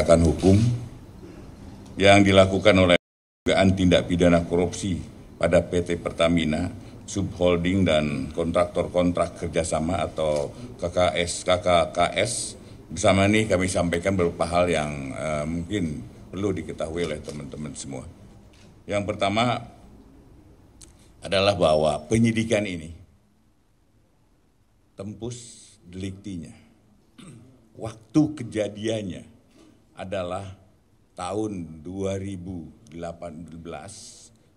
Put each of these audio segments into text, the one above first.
penegakan hukum yang dilakukan oleh dugaan tindak pidana korupsi pada PT Pertamina, subholding dan kontraktor kontrak kerjasama atau KKS. Bersama ini kami sampaikan beberapa hal yang mungkin perlu diketahui oleh teman-teman semua. Yang pertama adalah bahwa penyidikan ini tempus deliktinya, waktu kejadiannya adalah tahun 2018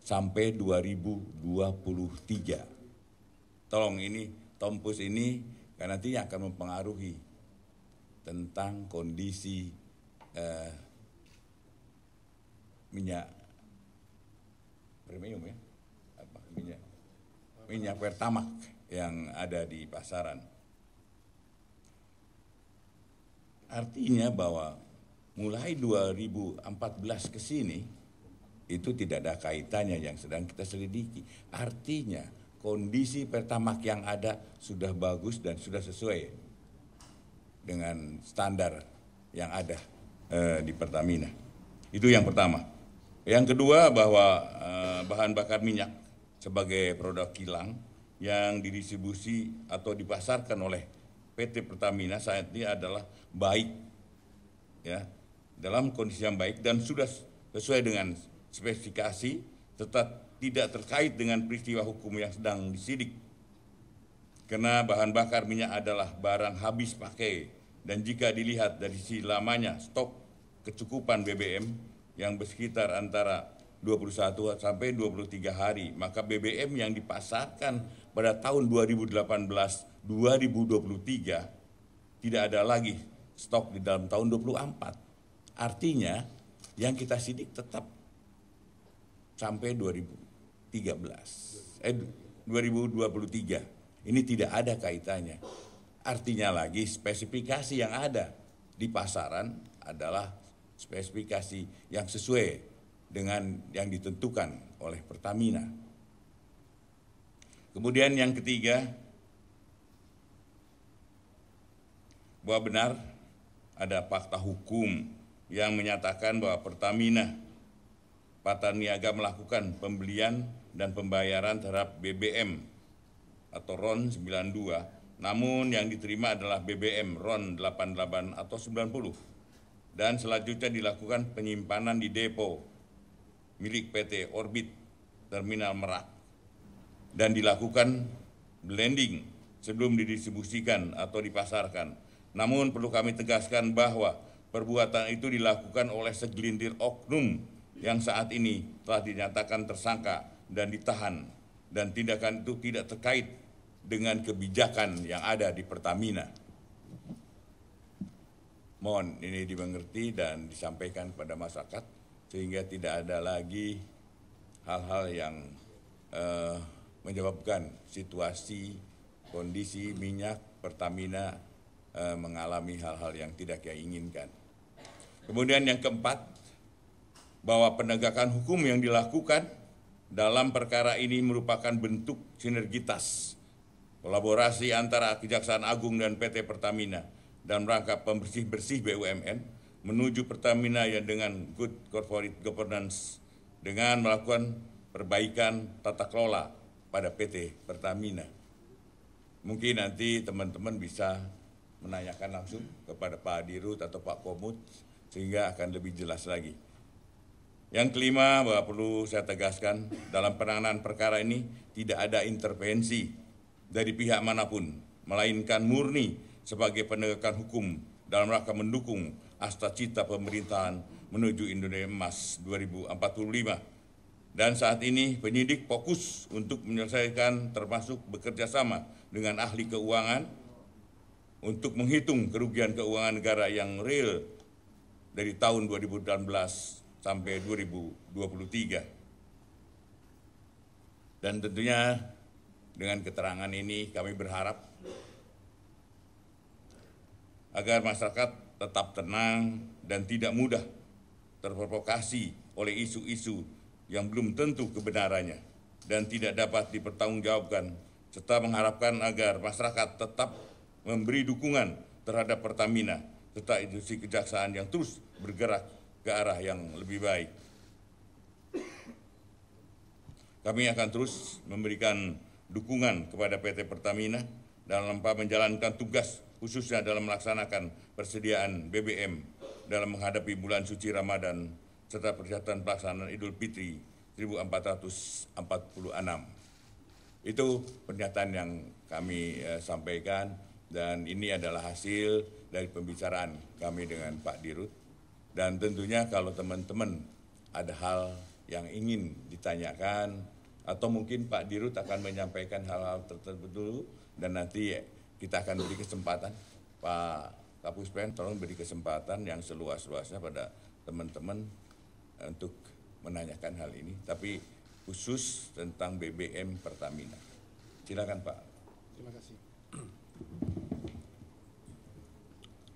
sampai 2023. Tolong ini, tempus ini karena nantinya akan mempengaruhi tentang kondisi minyak premium ya, minyak Pertamax yang ada di pasaran. Artinya bahwa mulai 2014 ke sini itu tidak ada kaitannya yang sedang kita selidiki. Artinya kondisi Pertamax yang ada sudah bagus dan sudah sesuai dengan standar yang ada di Pertamina. Itu yang pertama. Yang kedua bahwa bahan bakar minyak sebagai produk kilang yang didistribusi atau dipasarkan oleh PT Pertamina saat ini adalah baik, ya, dalam kondisi yang baik dan sudah sesuai dengan spesifikasi, tetap tidak terkait dengan peristiwa hukum yang sedang disidik. Karena bahan bakar minyak adalah barang habis pakai dan jika dilihat dari sisi lamanya stok kecukupan BBM yang bersekitar antara 21 sampai 23 hari, maka BBM yang dipasarkan pada tahun 2018-2023 tidak ada lagi stok di dalam tahun 24. Artinya yang kita sidik tetap sampai 2023. Ini tidak ada kaitannya. Artinya lagi spesifikasi yang ada di pasaran adalah spesifikasi yang sesuai dengan yang ditentukan oleh Pertamina. Kemudian yang ketiga, bahwa benar ada fakta hukum yang menyatakan bahwa Pertamina Pataniaga melakukan pembelian dan pembayaran terhadap BBM atau RON 92, namun yang diterima adalah BBM RON 88 atau 90. Dan selanjutnya dilakukan penyimpanan di depo milik PT Orbit Terminal Merak dan dilakukan blending sebelum didistribusikan atau dipasarkan. Namun perlu kami tegaskan bahwa perbuatan itu dilakukan oleh segelintir oknum yang saat ini telah dinyatakan tersangka dan ditahan, dan tindakan itu tidak terkait dengan kebijakan yang ada di Pertamina. Mohon ini dimengerti dan disampaikan kepada masyarakat sehingga tidak ada lagi hal-hal yang menyebabkan situasi kondisi minyak Pertamina mengalami hal-hal yang tidak kita inginkan. Kemudian yang keempat, bahwa penegakan hukum yang dilakukan dalam perkara ini merupakan bentuk sinergitas kolaborasi antara Kejaksaan Agung dan PT Pertamina dalam rangka pembersih-bersih BUMN menuju Pertamina yang dengan good corporate governance dengan melakukan perbaikan tata kelola pada PT Pertamina. Mungkin nanti teman-teman bisa menanyakan langsung kepada Pak Dirut atau Pak Komut sehingga akan lebih jelas lagi. Yang kelima, bahwa perlu saya tegaskan dalam penanganan perkara ini tidak ada intervensi dari pihak manapun, melainkan murni sebagai penegakan hukum dalam rangka mendukung asta-cita pemerintahan menuju Indonesia Emas 2045. Dan saat ini penyidik fokus untuk menyelesaikan termasuk bekerja sama dengan ahli keuangan untuk menghitung kerugian keuangan negara yang real dari tahun 2018 sampai 2023. Dan tentunya dengan keterangan ini kami berharap agar masyarakat tetap tenang dan tidak mudah terprovokasi oleh isu-isu yang belum tentu kebenarannya dan tidak dapat dipertanggungjawabkan, serta mengharapkan agar masyarakat tetap memberi dukungan terhadap Pertamina serta institusi kejaksaan yang terus bergerak ke arah yang lebih baik. Kami akan terus memberikan dukungan kepada PT Pertamina dalam menjalankan tugas khususnya dalam melaksanakan persediaan BBM dalam menghadapi bulan suci Ramadan serta persiapan pelaksanaan Idul Fitri 1446. Itu pernyataan yang kami sampaikan dan ini adalah hasil dari pembicaraan kami dengan Pak Dirut. Dan tentunya kalau teman-teman ada hal yang ingin ditanyakan atau mungkin Pak Dirut akan menyampaikan hal-hal tertentu dan nanti kita akan beri kesempatan Pak Kapuspen tolong beri kesempatan yang seluas-luasnya pada teman-teman untuk menanyakan hal ini, tapi khusus tentang BBM Pertamina. Silakan Pak. Terima kasih.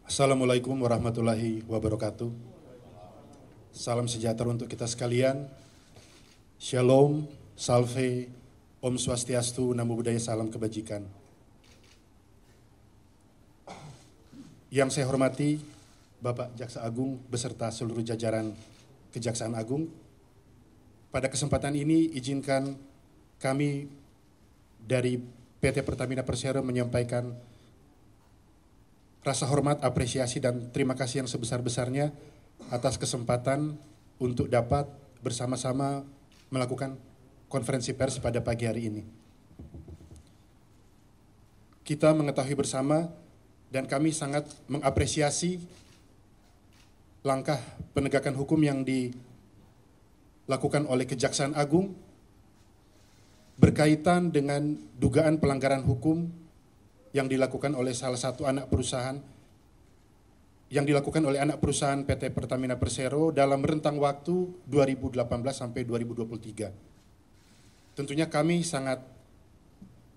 Assalamualaikum warahmatullahi wabarakatuh. Salam sejahtera untuk kita sekalian. Shalom, salve, Om Swastiastu, Namo Buddhaya, salam kebajikan. Yang saya hormati Bapak Jaksa Agung beserta seluruh jajaran Kejaksaan Agung. Pada kesempatan ini izinkan kami dari PT Pertamina Persero menyampaikan rasa hormat, apresiasi, dan terima kasih yang sebesar-besarnya atas kesempatan untuk dapat bersama-sama melakukan konferensi pers pada pagi hari ini. Kita mengetahui bersama dan kami sangat mengapresiasi langkah penegakan hukum yang dilakukan oleh Kejaksaan Agung berkaitan dengan dugaan pelanggaran hukum yang dilakukan oleh salah satu anak perusahaan PT Pertamina Persero dalam rentang waktu 2018 sampai 2023. Tentunya kami sangat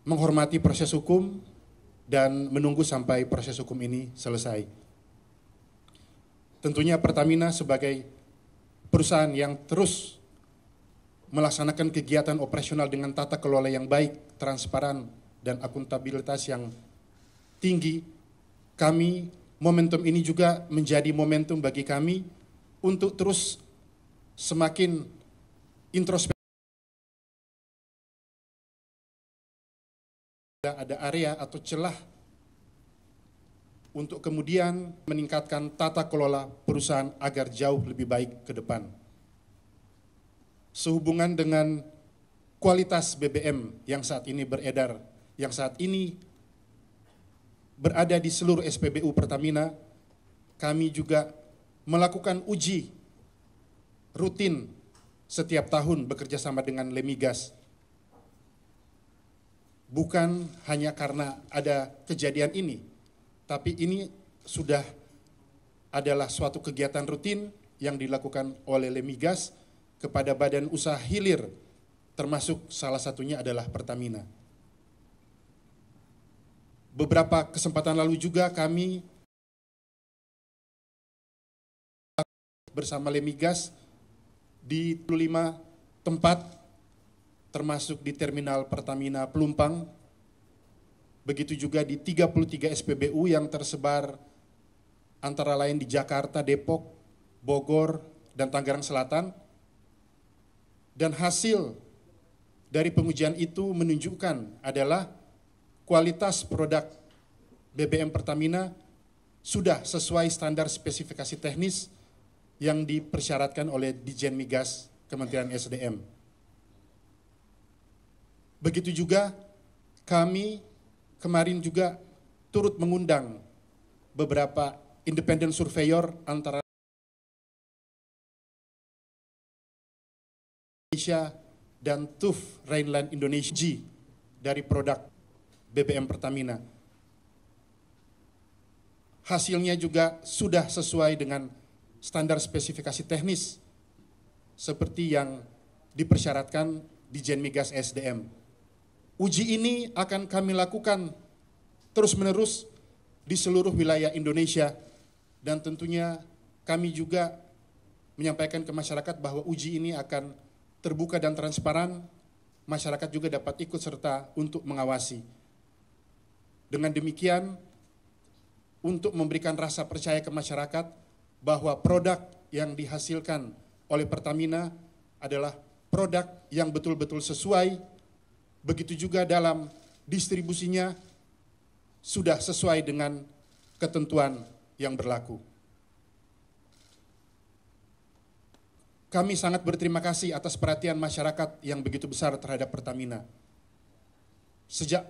menghormati proses hukum dan menunggu sampai proses hukum ini selesai. Tentunya Pertamina sebagai perusahaan yang terus melaksanakan kegiatan operasional dengan tata kelola yang baik, transparan, dan akuntabilitas yang tinggi, momentum ini juga menjadi momentum bagi kami untuk terus semakin introspeksi. Ada area atau celah untuk kemudian meningkatkan tata kelola perusahaan agar jauh lebih baik ke depan. Sehubungan dengan kualitas BBM yang saat ini beredar, yang saat ini berada di seluruh SPBU Pertamina, kami juga melakukan uji rutin setiap tahun bekerja sama dengan Lemigas. Bukan hanya karena ada kejadian ini, tapi ini sudah adalah suatu kegiatan rutin yang dilakukan oleh Lemigas kepada badan usaha hilir, termasuk salah satunya adalah Pertamina. Beberapa kesempatan lalu juga kami bersama Lemigas di 25 tempat termasuk di Terminal Pertamina Pelumpang, begitu juga di 33 SPBU yang tersebar antara lain di Jakarta, Depok, Bogor, dan Tangerang Selatan. Dan hasil dari pengujian itu menunjukkan adalah kualitas produk BBM Pertamina sudah sesuai standar spesifikasi teknis yang dipersyaratkan oleh Ditjen Migas Kementerian SDM. Begitu juga kami kemarin juga turut mengundang beberapa independent surveyor antara Indonesia dan TÜV Rheinland Indonesia dari produk BBM Pertamina. Hasilnya juga sudah sesuai dengan standar spesifikasi teknis seperti yang dipersyaratkan Ditjen Migas SDM. Uji ini akan kami lakukan terus-menerus di seluruh wilayah Indonesia dan tentunya kami juga menyampaikan ke masyarakat bahwa uji ini akan terbuka dan transparan, masyarakat juga dapat ikut serta untuk mengawasi. Dengan demikian, untuk memberikan rasa percaya ke masyarakat bahwa produk yang dihasilkan oleh Pertamina adalah produk yang betul-betul sesuai, begitu juga dalam distribusinya sudah sesuai dengan ketentuan yang berlaku. Kami sangat berterima kasih atas perhatian masyarakat yang begitu besar terhadap Pertamina. Sejak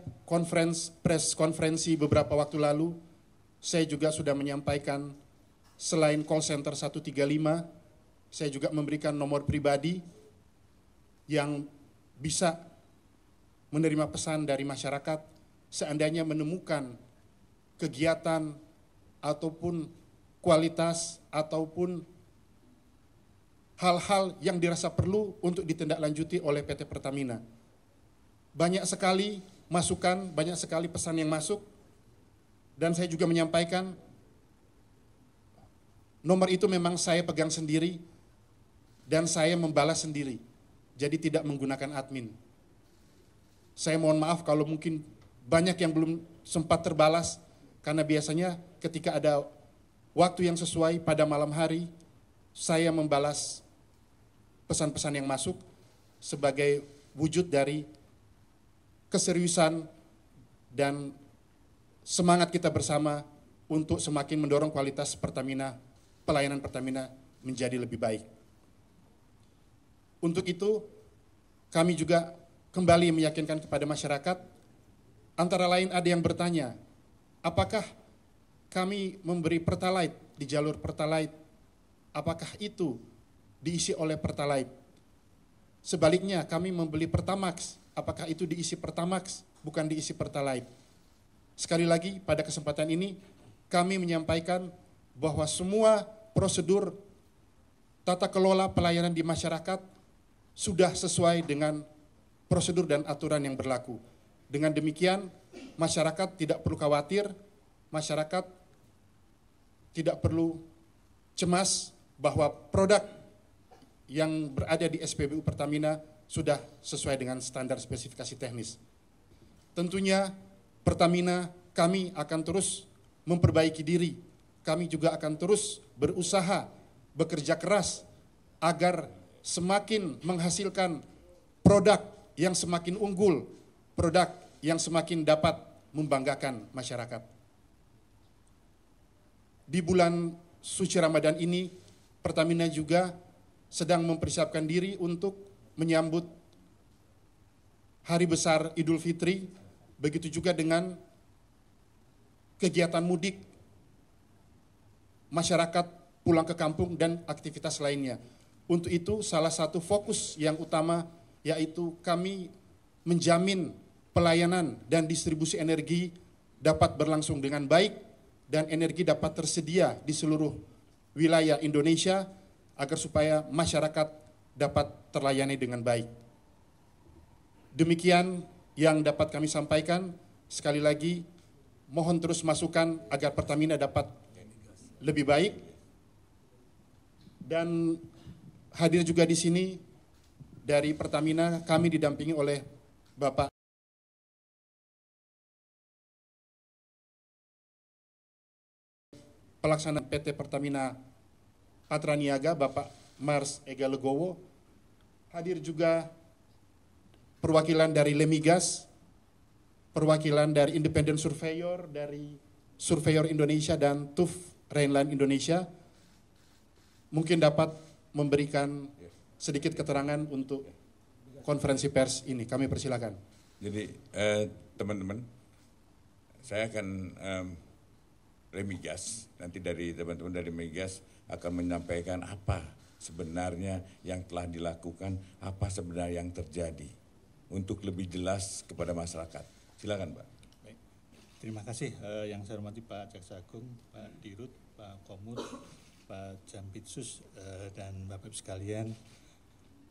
press konferensi beberapa waktu lalu, saya juga sudah menyampaikan selain call center 135, saya juga memberikan nomor pribadi yang bisa menerima pesan dari masyarakat seandainya menemukan kegiatan ataupun kualitas ataupun hal-hal yang dirasa perlu untuk ditindaklanjuti oleh PT Pertamina. Banyak sekali masukan, banyak sekali pesan yang masuk, dan saya juga menyampaikan nomor itu memang saya pegang sendiri dan saya membalas sendiri, jadi tidak menggunakan admin. Saya mohon maaf kalau mungkin banyak yang belum sempat terbalas, karena biasanya ketika ada waktu yang sesuai pada malam hari, saya membalas pesan-pesan yang masuk sebagai wujud dari keseriusan dan semangat kita bersama untuk semakin mendorong kualitas Pertamina, pelayanan Pertamina menjadi lebih baik. Untuk itu, kami juga kembali meyakinkan kepada masyarakat, antara lain ada yang bertanya, apakah kami memberi Pertalite di jalur Pertalite, apakah itu diisi oleh Pertalite? Sebaliknya, kami membeli Pertamax, apakah itu diisi Pertamax, bukan diisi Pertalite? Sekali lagi, pada kesempatan ini, kami menyampaikan bahwa semua prosedur tata kelola pelayanan di masyarakat sudah sesuai dengan prosedur dan aturan yang berlaku. Dengan demikian, masyarakat tidak perlu khawatir, masyarakat tidak perlu cemas bahwa produk yang berada di SPBU Pertamina sudah sesuai dengan standar spesifikasi teknis. Tentunya Pertamina, kami akan terus memperbaiki diri, kami juga akan terus berusaha, bekerja keras agar semakin menghasilkan produk yang semakin unggul, produk yang semakin dapat membanggakan masyarakat. Di bulan suci Ramadan ini, Pertamina juga sedang mempersiapkan diri untuk menyambut Hari Besar Idul Fitri, begitu juga dengan kegiatan mudik, masyarakat pulang ke kampung dan aktivitas lainnya. Untuk itu salah satu fokus yang utama yaitu kami menjamin pelayanan dan distribusi energi dapat berlangsung dengan baik dan energi dapat tersedia di seluruh wilayah Indonesia agar supaya masyarakat dapat terlayani dengan baik. Demikian yang dapat kami sampaikan. Sekali lagi, mohon terus masukan agar Pertamina dapat lebih baik. Dan hadir juga di sini dari Pertamina, kami didampingi oleh Bapak Pelaksana PT Pertamina Patraniaga, Bapak Mars Ega Legowo. Hadir juga perwakilan dari Lemigas, perwakilan dari Independent Surveyor, dari Surveyor Indonesia dan TUV Rhineland Indonesia. Mungkin dapat memberikan sedikit keterangan untuk konferensi pers ini. Kami persilakan. Jadi teman-teman, saya akan Lemigas, nanti dari teman-teman dari Lemigas akan menyampaikan apa sebenarnya yang telah dilakukan, apa sebenarnya yang terjadi untuk lebih jelas kepada masyarakat. Silakan, Pak. Baik. Terima kasih yang saya hormati Pak Jaksa Agung, Pak Dirut, Pak Komut, Pak Jampitsus, dan Bapak Ibu sekalian,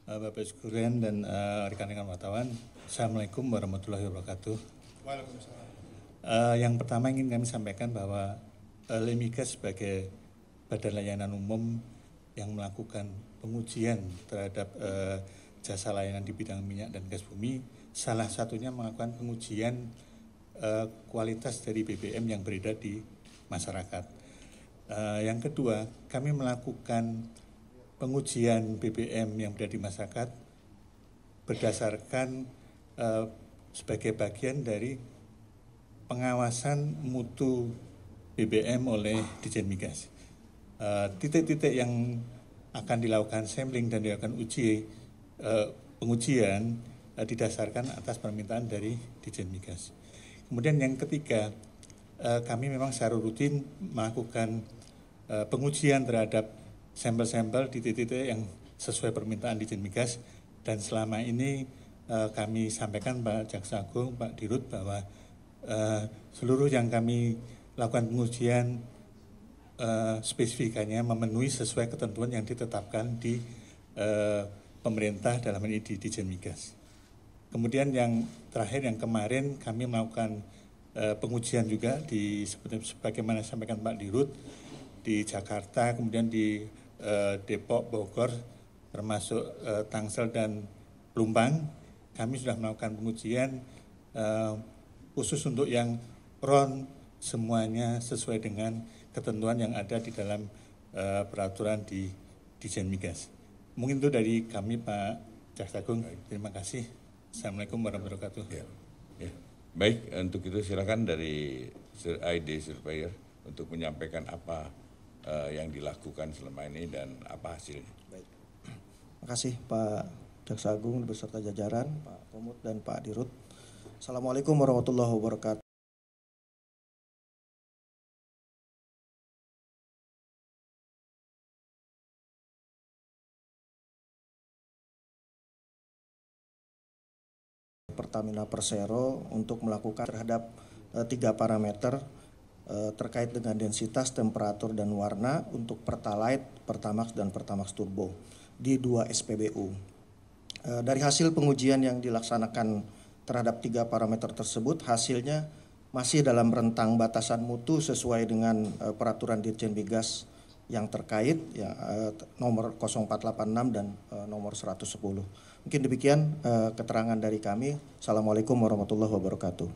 Bapak Ibu sekalian dan rekan-rekan wartawan. Assalamualaikum warahmatullahi wabarakatuh. Waalaikumsalam. Yang pertama ingin kami sampaikan bahwa Lemigas sebagai badan layanan umum yang melakukan pengujian terhadap jasa layanan di bidang minyak dan gas bumi, salah satunya melakukan pengujian kualitas dari BBM yang beredar di masyarakat. Yang kedua, kami melakukan pengujian BBM yang berada di masyarakat berdasarkan sebagai bagian dari pengawasan mutu BBM oleh Ditjen Migas. Titik-titik yang akan dilakukan sampling dan dilakukan pengujian didasarkan atas permintaan dari Ditjen Migas. Kemudian yang ketiga, kami memang secara rutin melakukan pengujian terhadap sampel-sampel di titik-titik yang sesuai permintaan Ditjen Migas, dan selama ini kami sampaikan Pak Jaksa Agung, Pak Dirut, bahwa seluruh yang kami lakukan pengujian spesifikasinya memenuhi sesuai ketentuan yang ditetapkan di pemerintah, dalam ini di Ditjen Migas. Kemudian yang terakhir, yang kemarin kami melakukan pengujian juga sebagaimana sampaikan Pak Dirut, di Jakarta, kemudian di Depok, Bogor, termasuk Tangsel dan Plumbang. Kami sudah melakukan pengujian khusus untuk yang RON, semuanya sesuai dengan ketentuan yang ada di dalam peraturan di Ditjen Migas. Mungkin itu dari kami, Pak Jaksa Agung. Terima kasih. Assalamualaikum warahmatullahi wabarakatuh. Ya. Baik, untuk itu silakan dari ID Surveyor untuk menyampaikan apa yang dilakukan selama ini dan apa hasilnya. Baik. Terima kasih Pak Jaksa Agung beserta jajaran, Pak Komut dan Pak Dirut. Assalamualaikum warahmatullahi wabarakatuh. Pertamina Persero untuk melakukan terhadap 3 parameter terkait dengan densitas, temperatur, dan warna untuk Pertalite, Pertamax, dan Pertamax Turbo di 2 SPBU. Dari hasil pengujian yang dilaksanakan terhadap 3 parameter tersebut, hasilnya masih dalam rentang batasan mutu sesuai dengan peraturan Ditjen Migas yang terkait, ya, nomor 0486 dan nomor 110. Mungkin demikian keterangan dari kami. Assalamualaikum warahmatullahi wabarakatuh.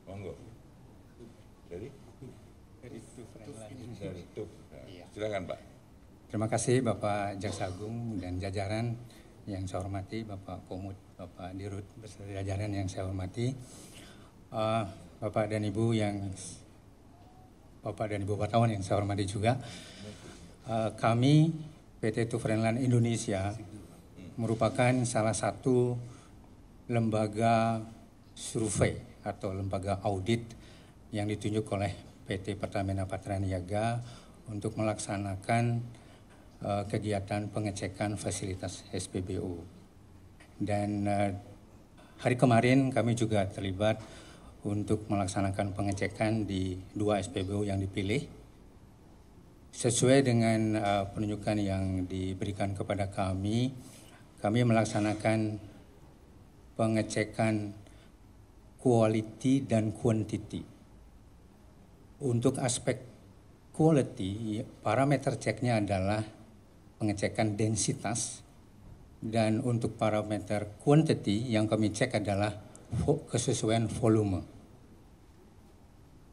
Monggo. Dari TUF. Silakan Pak. Terima kasih Bapak Jaksa Agung dan jajaran yang saya hormati, Bapak Komut, Bapak Dirut beserta jajaran yang saya hormati, Bapak dan Ibu wartawan yang saya hormati juga. Kami PT TUF Renlan Indonesia merupakan salah satu lembaga survei atau lembaga audit yang ditunjuk oleh PT Pertamina Patraniaga untuk melaksanakan kegiatan pengecekan fasilitas SPBU. Dan hari kemarin kami juga terlibat untuk melaksanakan pengecekan di 2 SPBU yang dipilih. Sesuai dengan penunjukan yang diberikan kepada kami melaksanakan pengecekan quality dan quantity. Untuk aspek quality, parameter ceknya adalah pengecekan densitas, dan untuk parameter quantity yang kami cek adalah kesesuaian volume.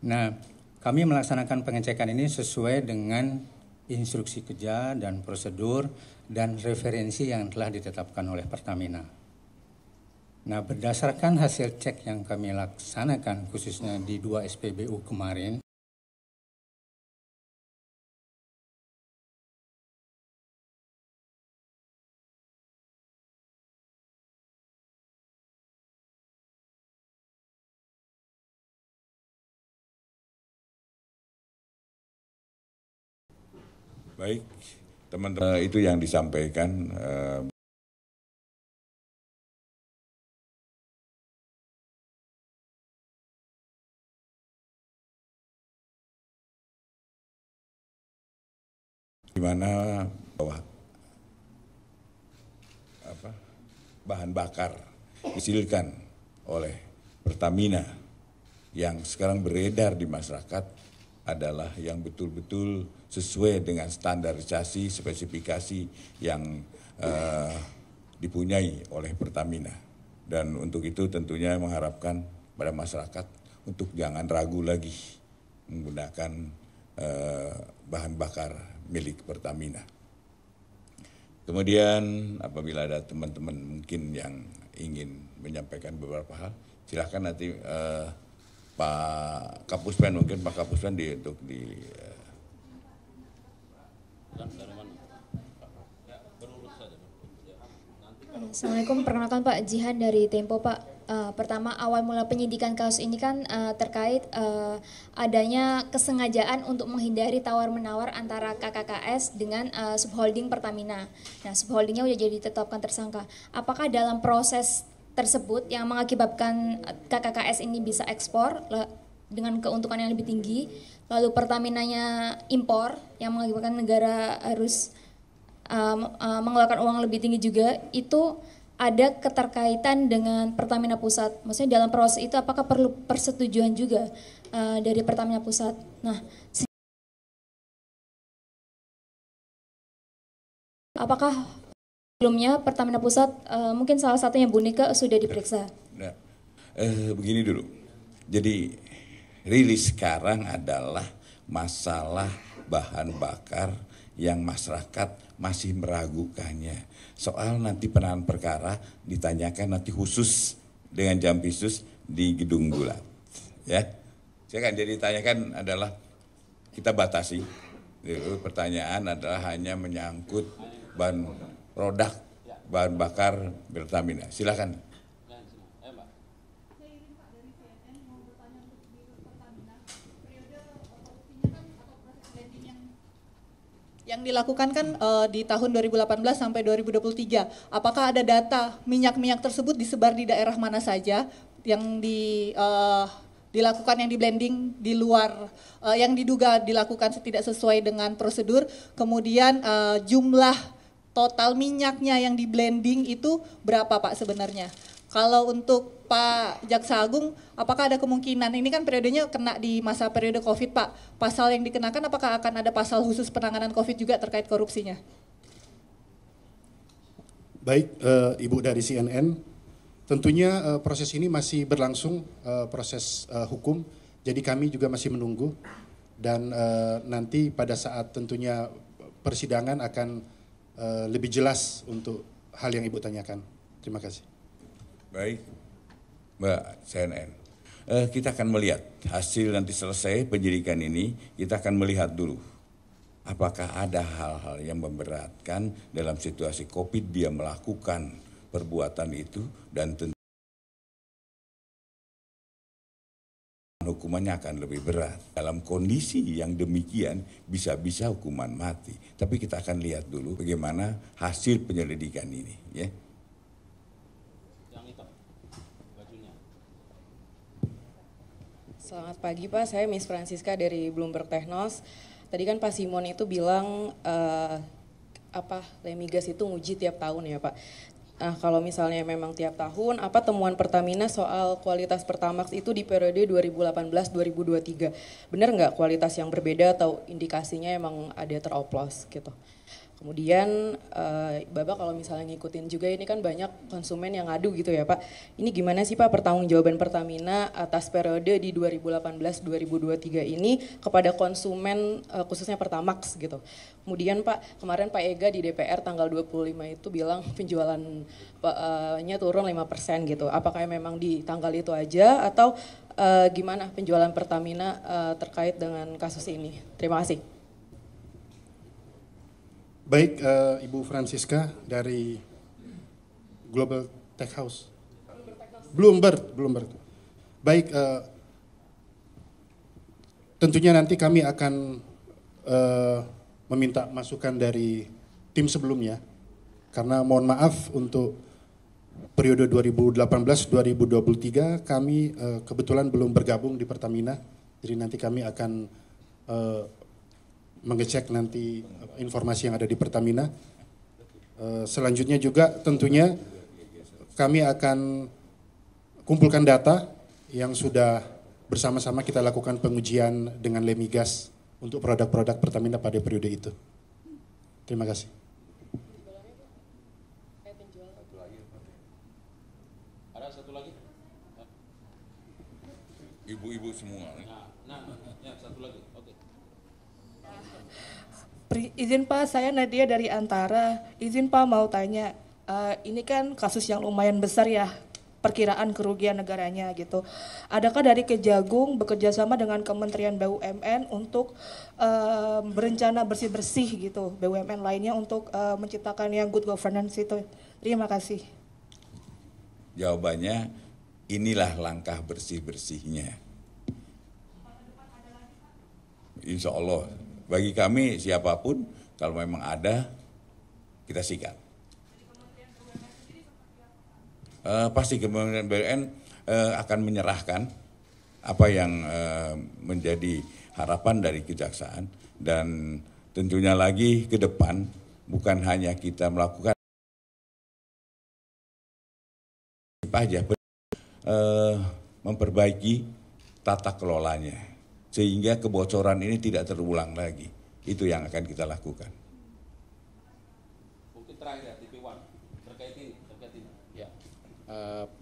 Nah, kami melaksanakan pengecekan ini sesuai dengan instruksi kerja dan prosedur dan referensi yang telah ditetapkan oleh Pertamina. Nah, berdasarkan hasil cek yang kami laksanakan khususnya di 2 SPBU kemarin, Baik, teman-teman, itu yang disampaikan di mana bahwa bahan bakar dihasilkan oleh Pertamina yang sekarang beredar di masyarakat adalah yang betul-betul sesuai dengan standarisasi spesifikasi yang dipunyai oleh Pertamina. Dan untuk itu tentunya mengharapkan pada masyarakat untuk jangan ragu lagi menggunakan bahan bakar milik Pertamina. Kemudian apabila ada teman-teman mungkin yang ingin menyampaikan beberapa hal, silakan nanti Pak Kapuspen, mungkin Pak Kapuspen untuk di Assalamualaikum, perkenalkan Pak Jihan dari Tempo Pak. Pertama, awal mula penyidikan kasus ini kan terkait adanya kesengajaan untuk menghindari tawar-menawar antara KKKS dengan subholding Pertamina. Nah, subholdingnya udah jadi ditetapkan tersangka. Apakah dalam proses tersebut yang mengakibatkan KKKS ini bisa ekspor dengan keuntungan yang lebih tinggi, lalu Pertaminanya impor yang mengakibatkan negara harus mengeluarkan uang lebih tinggi juga, itu ada keterkaitan dengan Pertamina Pusat. Maksudnya dalam proses itu apakah perlu persetujuan juga dari Pertamina Pusat? Nah, apakah sebelumnya Pertamina Pusat, mungkin salah satunya Bu Nika sudah diperiksa? Nah, begini dulu. Jadi rilis sekarang adalah masalah bahan bakar yang masyarakat masih meragukannya. Soal nanti penanganan perkara ditanyakan nanti khusus dengan Jampitsus di Gedung Bulat. Ya, saya kan jadi ditanyakan adalah kita batasi. Dulu pertanyaan adalah hanya menyangkut bahan bakar Pertamina. Silakan. Yang dilakukan kan di tahun 2018 sampai 2023. Apakah ada data minyak-minyak tersebut disebar di daerah mana saja yang dilakukan, yang di blending di luar, yang diduga dilakukan tidak sesuai dengan prosedur. Kemudian jumlah total minyaknya yang di blending itu berapa Pak sebenarnya? Kalau untuk Pak Jaksa Agung, apakah ada kemungkinan, ini kan periodenya kena di masa periode COVID Pak, pasal yang dikenakan apakah akan ada pasal khusus penanganan COVID juga terkait korupsinya? Baik, Ibu dari CNN, tentunya proses ini masih berlangsung, proses hukum, jadi kami juga masih menunggu, dan nanti pada saat tentunya persidangan akan lebih jelas untuk hal yang Ibu tanyakan. Terima kasih. Baik, Mbak CNN. Kita akan melihat hasil nanti selesai penyidikan ini, kita akan melihat dulu apakah ada hal-hal yang memberatkan dalam situasi COVID dia melakukan perbuatan itu, dan tentu hukumannya akan lebih berat. Dalam kondisi yang demikian bisa-bisa hukuman mati. Tapi kita akan lihat dulu bagaimana hasil penyelidikan ini, ya. Selamat pagi Pak, saya Miss Francisca dari Bloomberg Technos. Tadi kan Pak Simon itu bilang Lemigas itu nguji tiap tahun ya Pak. Nah kalau misalnya memang tiap tahun, apa temuan Pertamina soal kualitas Pertamax itu di periode 2018-2023? Benar nggak kualitas yang berbeda atau indikasinya emang ada teroplos gitu? Kemudian Bapak kalau misalnya ngikutin juga ini kan banyak konsumen yang ngadu gitu ya Pak. Ini gimana sih Pak pertanggungjawaban Pertamina atas periode di 2018-2023 ini kepada konsumen khususnya Pertamax gitu. Kemudian Pak, kemarin Pak Ega di DPR tanggal 25 itu bilang penjualannya turun 5% gitu. Apakah memang di tanggal itu aja atau gimana penjualan Pertamina terkait dengan kasus ini? Terima kasih. Baik, Ibu Francisca dari Global Tech House. Bloomberg. Baik, tentunya nanti kami akan meminta masukan dari tim sebelumnya, karena mohon maaf untuk periode 2018-2023 kami kebetulan belum bergabung di Pertamina, jadi nanti kami akan mengecek nanti informasi yang ada di Pertamina. Selanjutnya juga tentunya kami akan kumpulkan data yang sudah bersama-sama kita lakukan pengujian dengan Lemigas untuk produk-produk Pertamina pada periode itu. Terima kasih. ibu-ibu semua. Satu lagi. Oke. Izin Pak, saya Nadia dari Antara. Izin Pak mau tanya, ini kan kasus yang lumayan besar ya, perkiraan kerugian negaranya gitu. Adakah dari Kejagung bekerja sama dengan Kementerian BUMN untuk berencana bersih-bersih gitu, BUMN lainnya untuk menciptakan yang good governance itu? Terima kasih. Jawabannya, inilah langkah bersih-bersihnya. Insya Allah, bagi kami siapapun, kalau memang ada, kita sikat. Pasti Kementerian BUMN akan menyerahkan apa yang menjadi harapan dari kejaksaan, dan tentunya lagi ke depan bukan hanya kita melakukan aja, memperbaiki tata kelolanya sehingga kebocoran ini tidak terulang lagi. Itu yang akan kita lakukan. Mungkin terakhir TV1 terkait ini. Ya.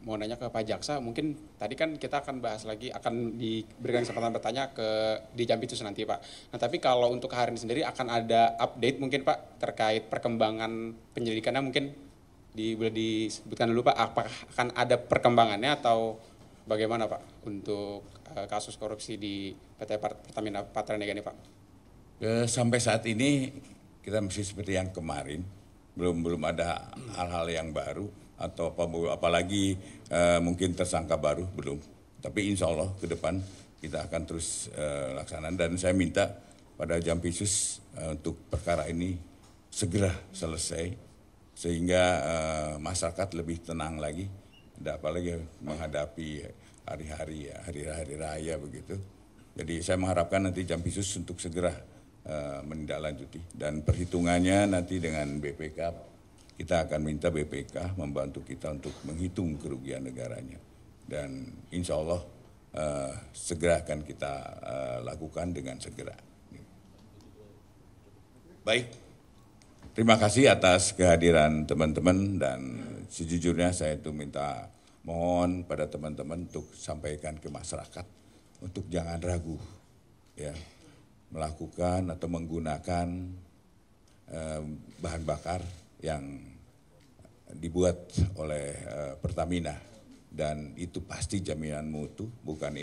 Mau nanya ke Pak Jaksa, mungkin tadi kan kita akan bahas lagi, akan diberikan kesempatan bertanya di Jampitsus nanti Pak. Nah tapi kalau untuk hari ini sendiri akan ada update mungkin Pak terkait perkembangan penyelidikannya, mungkin boleh disebutkan dulu Pak, apakah akan ada perkembangannya atau bagaimana Pak untuk kasus korupsi di PT Pertamina Patraniaga ini Pak? Sampai saat ini kita masih seperti yang kemarin, belum ada hal-hal yang baru atau apalagi mungkin tersangka baru, belum. Tapi insya Allah ke depan kita akan terus laksanakan, dan saya minta pada Jampitsus untuk perkara ini segera selesai sehingga masyarakat lebih tenang lagi, apalagi menghadapi hari-hari raya begitu. Jadi saya mengharapkan nanti Jampitsus untuk segera menindaklanjuti, dan perhitungannya nanti dengan BPK, kita akan minta BPK membantu kita untuk menghitung kerugian negaranya, dan insya Allah segera akan kita lakukan dengan segera. Baik, terima kasih atas kehadiran teman-teman, dan sejujurnya saya itu minta mohon pada teman-teman untuk sampaikan ke masyarakat untuk jangan ragu ya melakukan atau menggunakan bahan bakar yang dibuat oleh Pertamina, dan itu pasti jaminan mutu. Bukan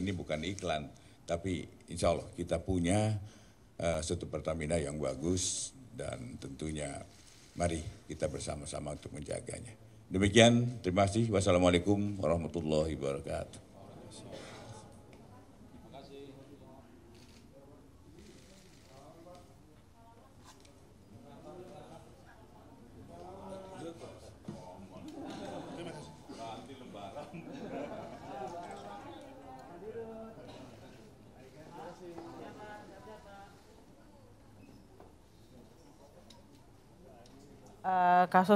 iklan, tapi insya Allah kita punya suatu Pertamina yang bagus, dan tentunya mari kita bersama-sama untuk menjaganya. Demikian, terima kasih. Wassalamualaikum warahmatullahi wabarakatuh. Kasus